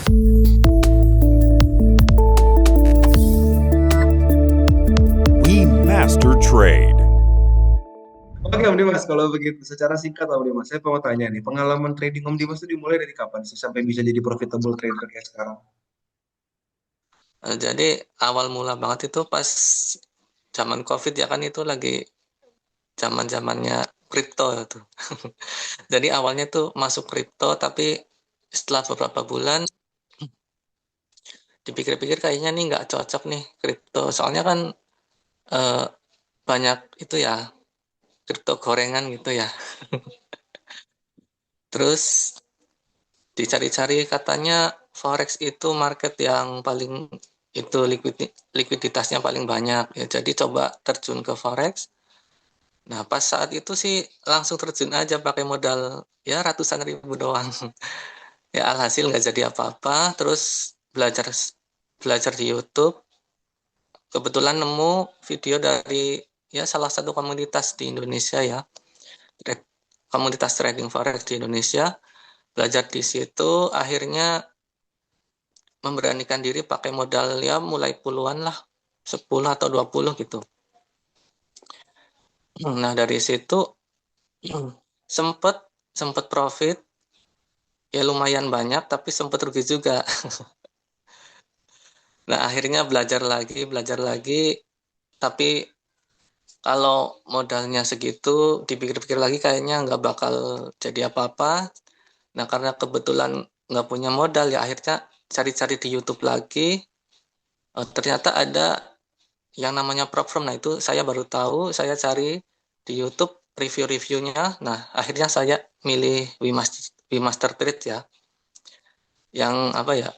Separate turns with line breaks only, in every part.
We Master Trade.
Oke Om Dimas, kalau begitu secara singkat Om Dimas, saya mau tanya nih, pengalaman trading Om Dimas itu dimulai dari kapan sih sampai bisa jadi profitable trader kayak sekarang?
Jadi awal mula banget itu pas zaman COVID ya kan, itu lagi zaman-zamannya kripto itu. Jadi awalnya tuh masuk kripto, tapi setelah beberapa bulan dipikir-pikir kayaknya nih nggak cocok nih kripto. Soalnya kan eh, banyak itu ya, kripto gorengan gitu ya. Terus dicari-cari katanya forex itu market yang paling itu likuiditasnya paling banyak ya. Jadi coba terjun ke forex. Nah, pas saat itu sih langsung terjun aja pakai modal ya ratusan ribu doang. Ya alhasil nggak jadi apa-apa. Terus belajar belajar di YouTube. Kebetulan nemu video dari ya salah satu komunitas di Indonesia ya, komunitas trading forex di Indonesia. Belajar di situ, akhirnya memberanikan diri pakai modal ya mulai puluhan lah, 10 atau 20 gitu. Nah, dari situ sempet sempet profit ya lumayan banyak, tapi sempet rugi juga. Nah, akhirnya belajar lagi, tapi kalau modalnya segitu, dipikir-pikir lagi kayaknya nggak bakal jadi apa-apa. Nah, karena kebetulan nggak punya modal, ya akhirnya cari-cari di YouTube lagi. Ternyata ada yang namanya prop firm. Nah, itu saya baru tahu, saya cari di YouTube review-reviewnya. Nah, akhirnya saya milih Wemaster Trade ya. Yang apa ya?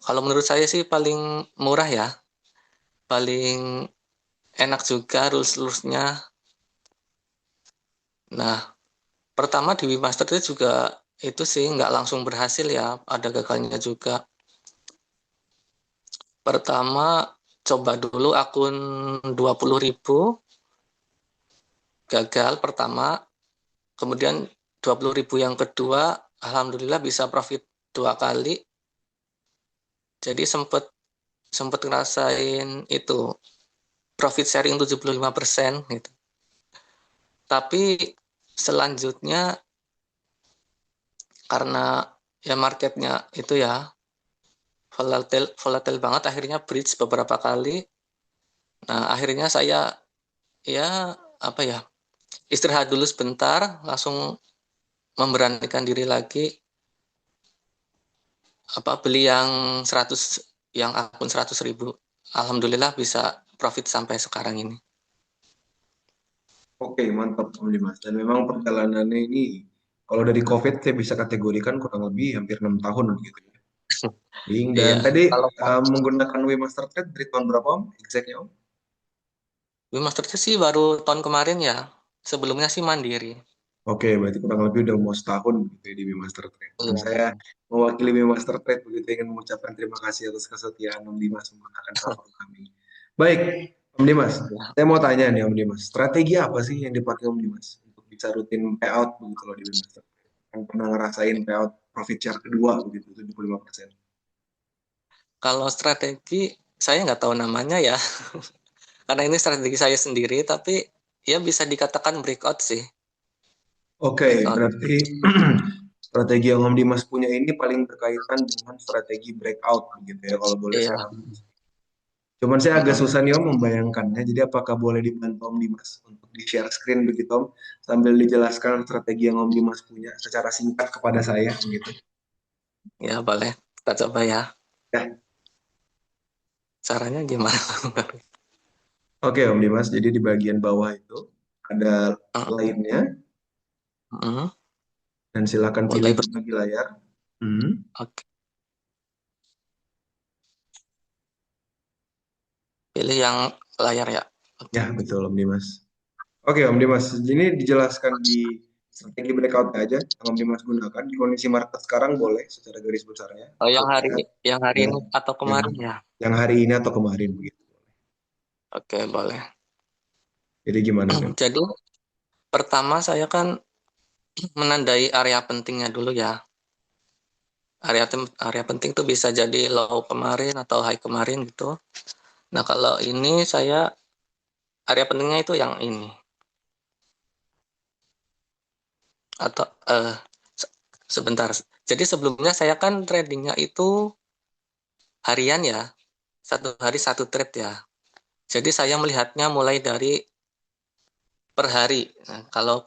Kalau menurut saya sih paling murah ya. Paling enak juga rules-rulesnya. Nah, pertama di Wemaster Trade juga itu sih nggak langsung berhasil ya. Ada gagalnya juga. Pertama, coba dulu akun 20.000, gagal pertama. Kemudian 20.000 yang kedua, alhamdulillah bisa profit 2 kali. Jadi sempat sempat ngerasain itu profit sharing 75% gitu. Tapi selanjutnya karena ya marketnya itu ya volatile banget, akhirnya bridge beberapa kali. Nah, akhirnya saya ya apa ya, istirahat dulu sebentar, langsung memberanikan diri lagi, beli yang 100, yang akun 100.000. Alhamdulillah bisa profit sampai sekarang ini.
Oke, mantap Om Dimas. Dan memang perjalanannya ini, kalau dari COVID saya bisa kategorikan kurang lebih hampir 6 tahun gitu ya. Dan
Iya,
tadi
kalau
menggunakan Wemaster Trade dari tahun berapa Om? Exactnya Om?
Masternya sih baru tahun kemarin ya. Sebelumnya sih mandiri.
Oke, berarti kurang lebih udah mau setahun gitu ya di Wemaster Trade. Dan
Iya.
saya mewakili Wemaster Trade begitu ingin mengucapkan terima kasih atas kesetiaan Om Dimas menggunakan platform kami. Baik, Om Dimas,
Ya.
saya mau tanya nih Om Dimas, strategi apa sih yang dipakai Om Dimas untuk bisa rutin payout begitu loh di Wemaster Trade? Yang pernah ngerasain payout profit share kedua begitu, 75%.
Kalau strategi saya nggak tahu namanya ya. Karena ini strategi saya sendiri, tapi ya bisa dikatakan breakout sih.
Oke,
Breakout.
berarti strategi yang Om Dimas punya ini paling berkaitan dengan strategi breakout begitu ya, kalau boleh saya
Iya.
ambil. Cuman saya agak
Mm-mm.
susah nih Om membayangkannya. Jadi apakah boleh dibantu Om Dimas untuk di-share screen begitu Om, sambil dijelaskan strategi yang Om Dimas punya secara singkat kepada saya gitu.
Ya boleh. Kita coba ya.
Ya,
Caranya gimana?
oke Om Dimas. Jadi di bagian bawah itu ada
Mm-mm.
lainnya
Mm-mm.
dan silakan pilih
Mulai
berbagi layar. Hmm.
Oke. Pilih yang layar ya. Oke.
Ya, betul Om Dimas. Oke Om Dimas, ini dijelaskan di strategi breakout aja yang Om Dimas gunakan di kondisi market sekarang boleh secara garis besarnya.
Oh,
Untuk lihat
yang hari
ya,
ini atau
yang
kemarin ya?
yang hari ini atau kemarin begitu.
Oke, boleh.
Jadi gimana nih?
Jadi pertama saya kan menandai area pentingnya dulu ya. area penting tuh bisa jadi low kemarin atau high kemarin gitu. Nah, kalau ini saya area pentingnya itu yang ini. Atau sebentar. Jadi sebelumnya saya kan tradingnya itu harian ya. Satu hari satu trade ya. Jadi saya melihatnya mulai dari per hari. Nah, kalau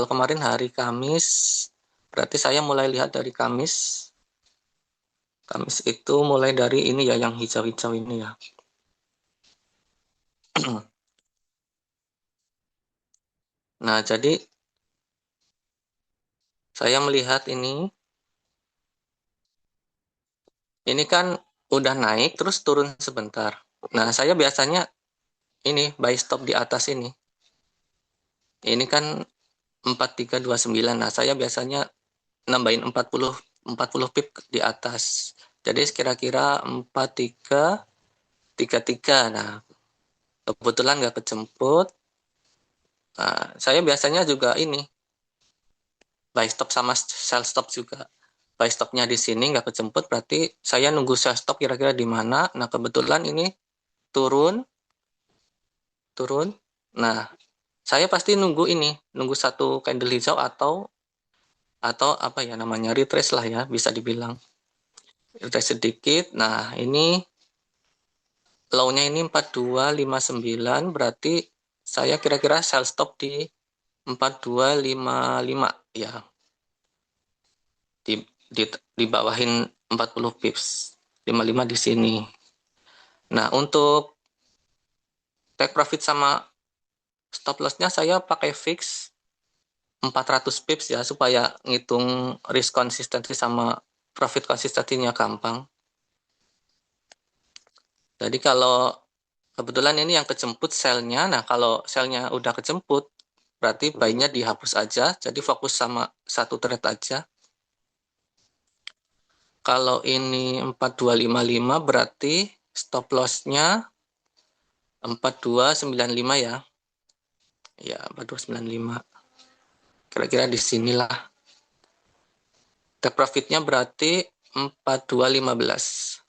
kemarin hari Kamis, berarti saya mulai lihat dari Kamis. Kamis itu mulai dari ini ya, yang hijau-hijau ini ya. Nah, jadi saya melihat ini kan udah naik terus turun sebentar. Nah, saya biasanya ini buy stop di atas ini. Ini kan 4329. Nah, saya biasanya nambahin 40 pip di atas. Jadi kira-kira 4333. Nah, kebetulan nggak kejemput. Nah, saya biasanya juga ini buy stop sama sell stop juga. Buy stopnya di sini nggak kejemput, berarti saya nunggu sell stop kira-kira di mana. Nah, kebetulan ini turun. Nah, saya pasti nunggu satu candle hijau atau apa ya namanya, retrace lah ya, bisa dibilang retrace sedikit. Nah, ini low-nya ini 4259, berarti saya kira-kira sell stop di 4255 ya, di di bawahin 40 pips, 55 di sini. Nah, untuk take profit sama stop loss-nya saya pakai fix 400 pips ya, supaya ngitung risk konsistensi sama profit konsistensinya gampang. Jadi kalau kebetulan ini yang kejemput sell-nya, nah kalau sell-nya udah kejemput, berarti buy-nya dihapus aja, jadi fokus sama satu trade aja. Kalau ini 4255 berarti stop loss-nya 4295 ya. Ya, 4295. Kira-kira di sinilah. Take profit-nya berarti 4215.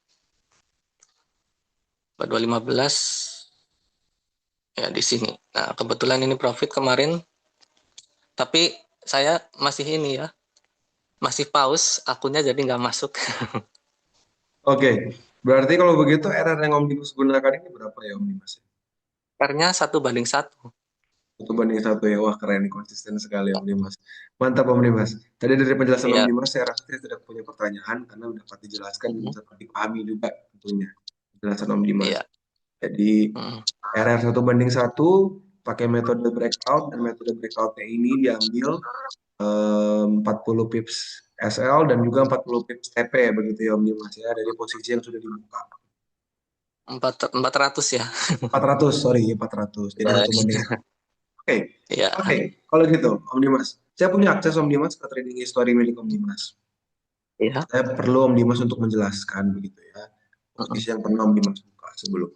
4215 ya di sini. Nah, kebetulan ini profit kemarin, tapi saya masih ini ya, masih pause, akunnya jadi nggak masuk.
Oke, berarti kalau begitu RR yang Omnibus gunakan ini berapa ya Omnibus?
R-nya 1:1.
1:1 ya, wah keren, konsisten sekali Omnibus. Mantap Omnibus. Tadi dari penjelasan
Iya.
Omnibus saya rasa saya tidak punya pertanyaan karena udah dapat dijelaskan dan
Mhm.
dapat dipahami juga tentunya penjelasan Omnibus.
Iya.
Jadi
Mhm.
RR 1:1 pakai metode breakout, dan metode breakoutnya ini diambil 40 pips SL dan juga 40 pips TP begitu ya Omnibus ya, dari posisi yang sudah dibuka.
400 ya.
400, sorry, 400. Jadi
Ya.
1:1. Oke,
Iya.
oke. Kalau gitu, Omnimas, saya punya akses Omnimas ke trading history milik Omnimas.
Iya.
Saya perlu Omnimas untuk menjelaskan begitu ya,
Mhm.
posisi yang pernah Omnimas buka sebelum.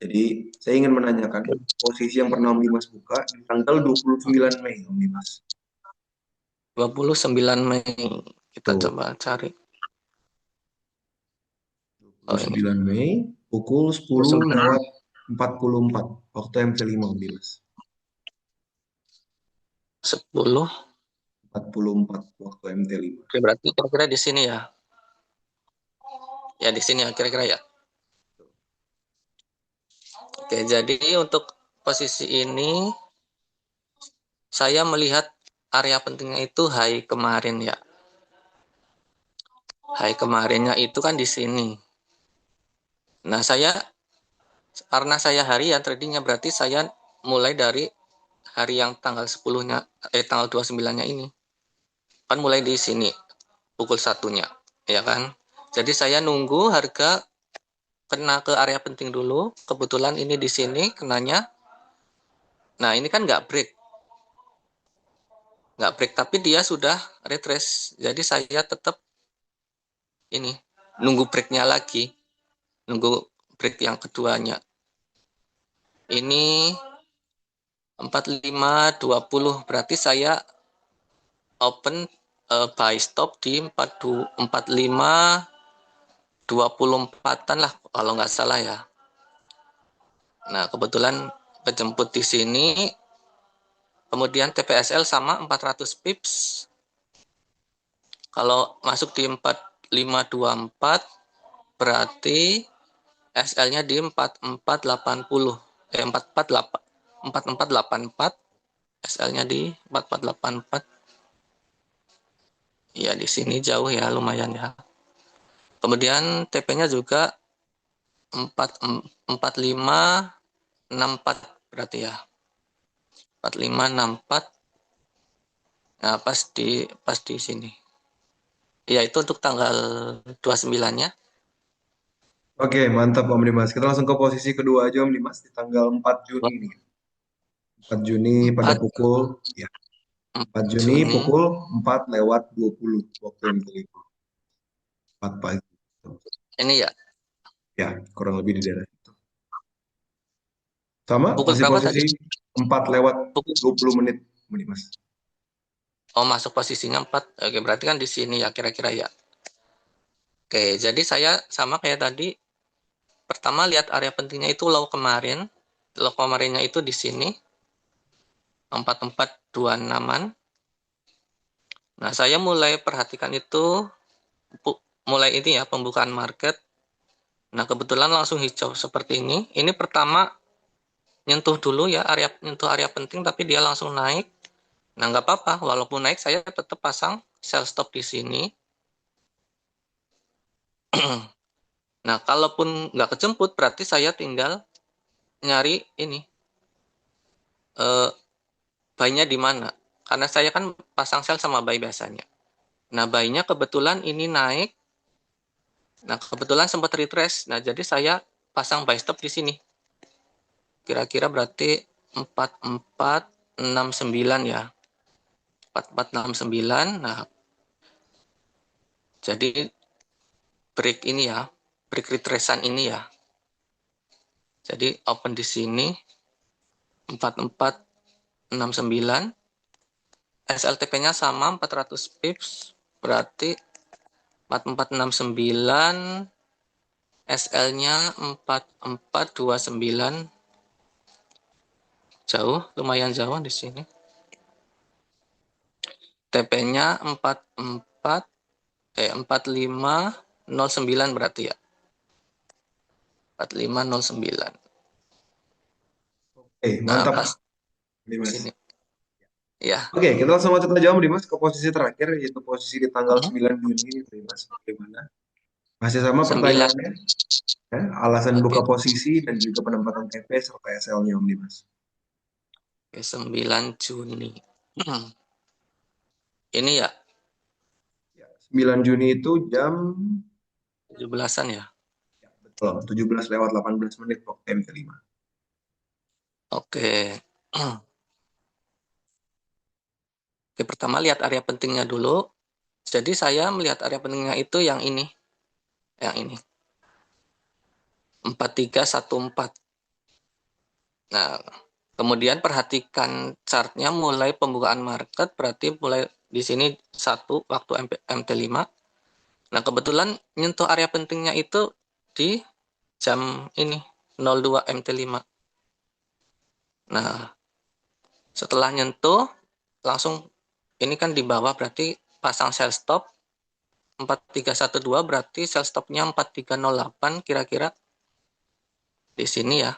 Jadi, saya ingin menanyakan posisi yang pernah Omnimas buka di tanggal 29 Mei, Omnimas.
29 Mei. Kita
Tuh,
coba cari. Oh, ini.
29 Mei, pukul 10
29.
lewat 44, waktu MT5, Omnimas.
10.
44, waktu MT5.
Oke, berarti kira-kira di sini ya. Ya, di sini ya kira-kira ya. Oke, jadi untuk posisi ini saya melihat area pentingnya itu high kemarin ya. High kemarinnya itu kan di sini. Nah, karena saya harian tradingnya, berarti saya mulai dari hari yang tanggal 10-nya, tanggal 29-nya ini. Kan mulai di sini, pukul 1-nya, ya kan? Jadi saya nunggu harga kena ke area penting dulu. Kebetulan ini di sini kenanya. Nah, ini kan nggak break. Nggak break, tapi dia sudah retrace. Jadi saya tetap ini, nunggu breaknya lagi. Nunggu break yang keduanya. Ini 4520, berarti saya open buy stop di 45 24-an lah kalau nggak salah ya. Nah, kebetulan kejemput di sini, kemudian TPSL sama 400 pips. Kalau masuk di 4524 berarti SL-nya di 4480. 4484, SL-nya di 4484. Ya, di sini jauh ya, lumayan ya. Kemudian TP-nya juga 4564 berarti ya. 4564. Nah, pas di sini. Ya, itu untuk tanggal 29-nya.
Oke, mantap Om Dimas. Kita langsung ke posisi kedua aja Om Dimas di tanggal 4 Juni nih. 4 Juni pada
4,
pukul ya 4 Juni
Juni.
pukul 4:20 waktu Indonesia. 4 pagi.
Ini ya,
Ya, kurang lebih di daerah itu. Sama,
pukul
masih
berapa tadi?
posisi 4 lewat
Pukul.
20 menit, Om Dimas.
Oh, masuk posisinya 4. Oke, berarti kan di sini ya kira-kira ya. Oke, jadi saya sama kayak tadi. Pertama lihat area pentingnya itu low kemarin. Low kemarinnya itu di sini. 4426-an. Nah, saya mulai perhatikan itu mulai ini ya, pembukaan market. Nah, kebetulan langsung hijau seperti ini. Ini pertama nyentuh dulu ya, nyentuh area penting, tapi dia langsung naik. Nah, nggak apa-apa. Walaupun naik, saya tetap pasang sell stop di sini. Nah, kalaupun nggak kejemput, berarti saya tinggal nyari ini, buy-nya di mana. Karena saya kan pasang sell sama buy biasanya. Nah, buy-nya kebetulan ini naik. Nah, kebetulan sempat retrace. Nah, jadi saya pasang buy stop di sini. Kira-kira berarti 4469 ya. 4469. Nah, jadi break ini ya, break retracean ini ya. Jadi open di sini 4469. SLTP-nya sama 400 pips. Berarti 4469, SL-nya 4429. Jauh, lumayan jauh di sini. TP-nya 4509 berarti ya. 4509. Nah,
Mantap,
pas
Dimas.
sini. Ya.
Oke, kita langsung masuk aja Om Dimas ke posisi terakhir, yaitu posisi di tanggal 9 Juni ini, Dimas. Bagaimana? Masih sama
9.
pertanyaannya, ya? Alasan buka
Oke.
posisi dan juga penempatan TP serta SL-nya Om Dimas.
Oke, 9 Juni. Ini ya,
Ya, 9 Juni itu jam
17-an ya.
ya, betul, 17 lewat 18 menit waktu M kelima.
Oke. Oke, pertama lihat area pentingnya dulu. Jadi saya melihat area pentingnya itu yang ini. Yang ini. 4314. Nah, kemudian perhatikan chartnya mulai pembukaan market, berarti mulai di sini 1 waktu MT5. Nah, kebetulan nyentuh area pentingnya itu di jam ini 02 MT5. Nah, setelah nyentuh langsung ini kan di bawah berarti pasang sell stop 4312, berarti sell stopnya 4308 kira-kira di sini ya.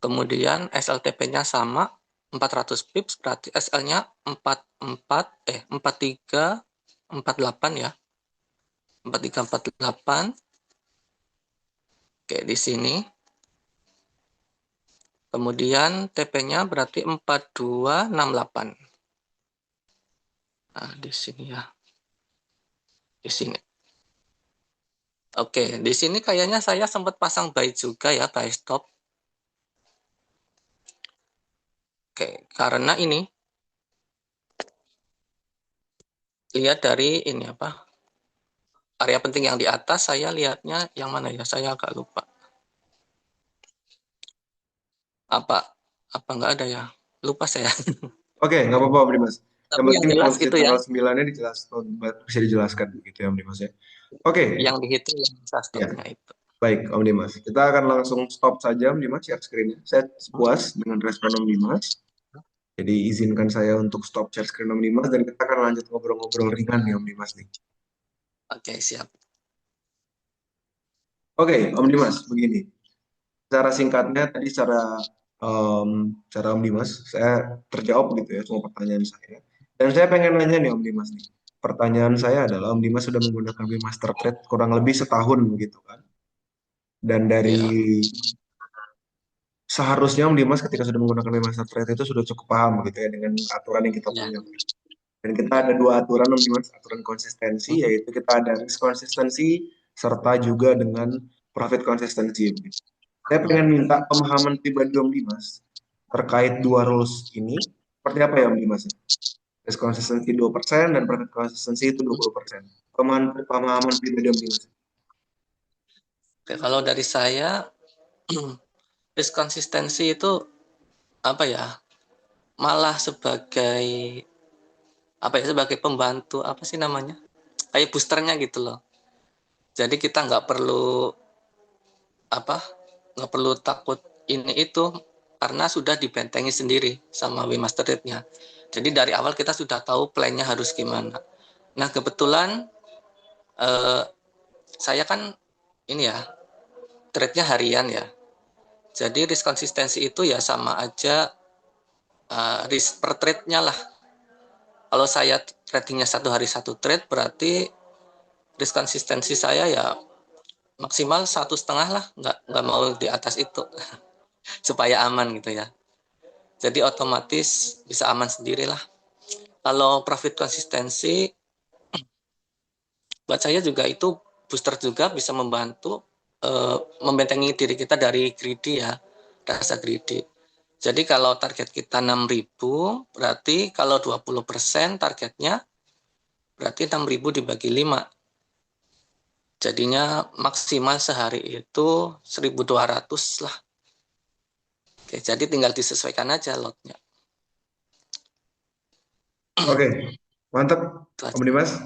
Kemudian SLTP-nya sama 400 pips, berarti SL-nya 4348 ya. 4348. Oke, di sini. Kemudian TP-nya berarti 4268. Nah, di sini ya. Di sini. Oke, di sini kayaknya saya sempat pasang buy juga ya, buy stop. Oke, karena ini lihat dari ini apa? Area penting yang di atas saya lihatnya yang mana ya? Saya agak lupa. Apa enggak ada ya? Lupa saya.
Oke, nggak apa-apa Om Dimas. Yang
Tapi yang
penting
jelas
posisi
itu ya,
tanggal 9-nya bisa dijelaskan gitu ya Om Dimas ya. Oke,
yang dihitung yang bisa
ya.
stopnya itu.
Baik Om Dimas. Kita akan langsung stop saja Om Dimas share screen-nya. Saya puas dengan respon Om Dimas. Jadi izinkan saya untuk stop share screen Om Dimas dan kita akan lanjut ngobrol-ngobrol ringan nih Om Dimas nih.
Oke, siap.
Oke, Om Dimas, begini. Secara singkatnya tadi cara Om Dimas, saya terjawab gitu ya semua pertanyaan saya. Dan saya pengen nanya nih Om Dimas nih. Pertanyaan saya adalah Om Dimas sudah menggunakan Master Trade kurang lebih setahun gitu kan. Dan dari
Ya,
seharusnya Om Dimas ketika sudah menggunakan Master Trade itu sudah cukup paham gitu ya dengan aturan yang kita
ya,
punya. Dan kita ada dua aturan Om Dimas, aturan konsistensi yaitu kita ada risk konsistensi serta juga dengan profit konsistensi. Saya pengen minta pemahaman pribadi Om Dimas terkait dua rules ini. Seperti apa ya Om Dimas? Risk konsistensi 2% dan profit konsistensi itu 20%. Pemahaman pribadi Om Dimas.
Oke, kalau dari saya, risk konsistensi itu apa ya? Malah sebagai sebagai pembantu apa sih namanya? Kayak boosternya gitu loh. Jadi kita nggak perlu takut ini itu karena sudah dibentengi sendiri sama Wemaster Trade-nya. Jadi dari awal kita sudah tahu plan-nya harus gimana. Nah kebetulan saya kan ini ya trade-nya harian ya. Jadi risk konsistensi itu ya sama aja risk per trade-nya lah. Kalau saya tradingnya 1 hari 1 trade berarti risk konsistensi saya ya maksimal 1,5 lah, nggak mau di atas itu supaya aman gitu ya. Jadi otomatis bisa aman sendiri lah. Kalau profit konsistensi buat saya juga itu booster juga bisa membantu membentengi diri kita dari greedy ya, rasa greedy. Jadi kalau target kita 6.000, berarti kalau 20% targetnya berarti 6.000 dibagi 5. Jadinya maksimal sehari itu 1.200 lah. Oke, jadi tinggal disesuaikan aja lotnya.
Oke, mantap Om Dimas.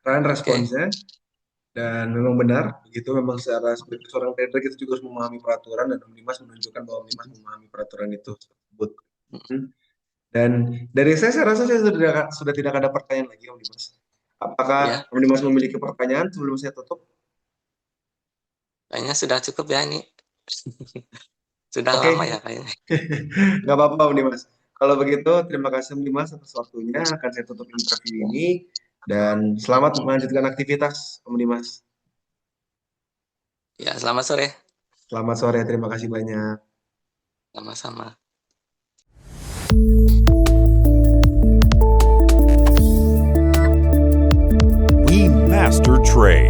Keren responsnya. Dan memang benar, begitu memang sebagai seorang trader kita juga harus memahami peraturan dan Om Dimas menunjukkan bahwa Om Dimas memahami peraturan itu tersebut. Dan dari saya rasa saya sudah tidak ada pertanyaan lagi Om Dimas. Apakah
Ya,
Om Dimas memiliki pertanyaan sebelum saya tutup?
kayaknya sudah cukup ya ini. Sudah
Oke,
lama ya kayaknya.
nggak apa-apa Om Dimas. Kalau begitu, terima kasih Om Dimas atas waktunya. Akan saya tutup interview ini. Dan selamat melanjutkan aktivitas Om Dimas.
Ya, selamat sore.
Selamat sore, terima kasih banyak.
Sama-sama.
We Master Trade.